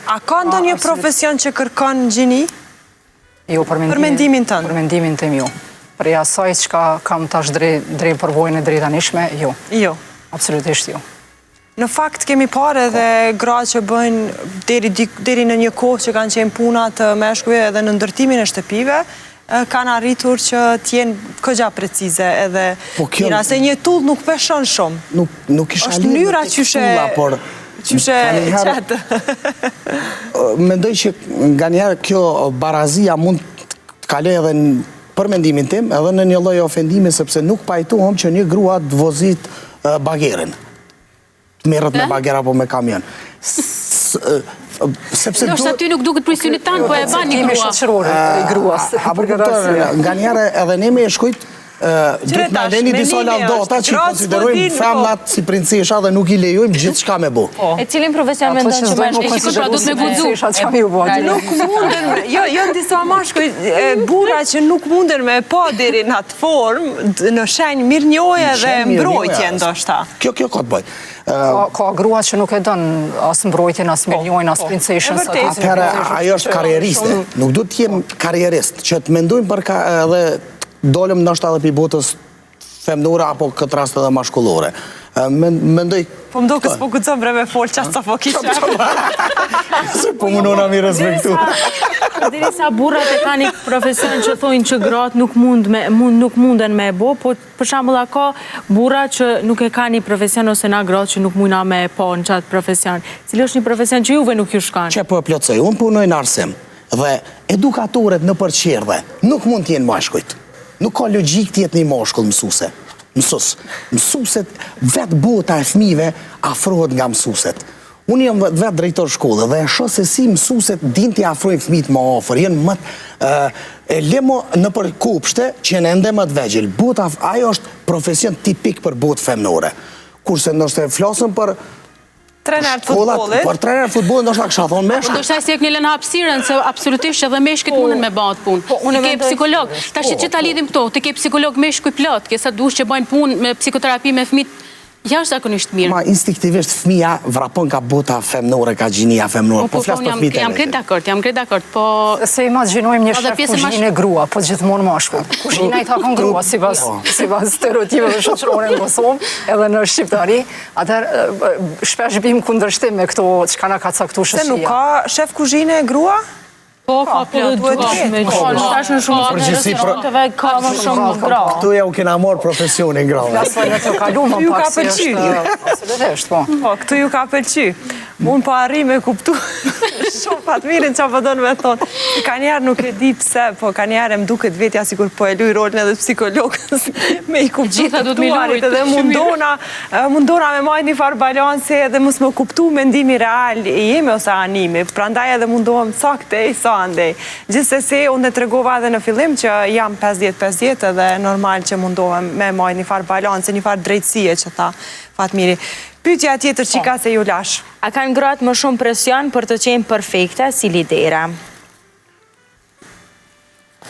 A ka ndonjë profesion që kërkon gjini? Jo, për mendimin tënd. Për mendimin tim, jo. Për asaj që kam tash drejt përvojën e drejtanishme, jo. Jo. Absolutisht jo. Në fakt kemi parë edhe gra që bëjnë deri në një kohë që kanë qenë puna të meshkujve edhe në ndërtimin e shtëpive, kanë arritur që t'jenë këgja precize edhe mira, se një tull nuk peshon shumë. Nuk isha është mënyra qyshe qatë. Mendoj që nga njerë kjo barazia mund të kaloj edhe për mendimin tim, edhe në një lloj ofendimi, sepse nuk pajtohem që një grua të vozit bagerën. Merret me bagera apo me kamion. Sepse do aty nuk duket presionit tanë, po e bën një grua. Shoqërore i gruas. Apo nga njerë edhe ne me e shkujt duhet me leni disa lavdata që i konsiderojmë femnat si princesha dhe nuk i lejojmë gjithë shka me bu. E cilin profesion me ndonë që me Nuk munden, jo në disa mashkuj, bura që nuk munden me pa deri në atë formë, në shenjë mirënjohje dhe mbrojtje ndoshta. Kjo ka të bëj. Ka grua që nuk e dënë asë mbrojtjen, asë mirënjohjen, asë princeshën. Atëherë, ajo është karieriste. Nuk du t'jem karierist, që të mendojmë për edhe dolem nështë edhe për botës femnore apo këtë rast edhe mashkullore. Mendoj... Po mdo kësë po këtëson bre me folë qatë sa po kisha. Se po mundona mi respektu. Diri sa burrat e ka një profesion që thojnë që gratë nuk munden me bo, po për shambull ka burra që nuk e ka një profesion ose na gratë që nuk mujna me po në qatë profesion. Cili është një profesion që juve nuk ju shkanë? Që po e plotësoj, unë punoj në arsim dhe edukatorët në përqerdhe nuk mund t'jenë mashkujt. Nuk ka logjik t'jetë një mashkull mësuse. Mësuset, vetë bota e fëmive afrohet nga mësuset. Unë jam vetë drejtor shkolle dhe e shoh se si mësuset din t'i afrojnë fëmijët më afër, jenë më e lemo në për kopshte që në ende më të vegjël. Bota, ajo është profesion tipik për botë femnore. Kurse ndoshta flasëm për trener të futbollit. Por trener të futbollit ndoshta kisha thonë meshkuj. Do shtaj si e këni lënë hapësirën, se absolutisht edhe meshkët mundën me bëhet punë. Ti ke psikolog, tash që ta lidhim këto, ti ke psikolog meshkuj plot, ke sa dush që bëjnë punë me psikoterapi me fëmijët. Jashtëzakonisht mirë. Ma instinktivisht fëmija vrapon ka bota femnore, ka gjinia femnore, po flas për fëmijët e vetë. Jam krejt dakord, po... Se imagjinojmë një shef kuzhinë grua, po gjithmonë mashkull. Kuzhina i takon grua, si pas stereotipeve shoqërore në Kosovë, edhe në Shqiptari, atëherë shpesh bim kundërshtim me këto çka na ka caktuar shoqëria. Se nuk ka shef kuzhine grua? Po, ka plot me tash në shumë restoranteve ka më shumë gra. Këtu ja u kena marrë profesionin gra. Flasoj në të kaluar, ju ka pëlqy. Absolutisht, po. Po, këtu ju ka pëlqy. Unë po arri me kuptu shumë Fatmirin që po donë me thonë. Ka njerë nuk e di pse, po ka njerë e më duket vetja sikur po e luj rolin edhe psikologës me i kuptu të tuarit edhe mundona me majt një farë balanse edhe mos më kuptu mendimi real i jemi ose animi. Prandaj edhe mundohem saktej, sa andej. Gjithsesi, unë të tregova edhe në fillim që jam 50-50 edhe normal që mundohem me majt një farë balanse, një farë drejtësie që tha Fatmiri. Pyetja tjetër që ka se ju lash. A kanë gratë më shumë presion për të qenë perfekte si lidera?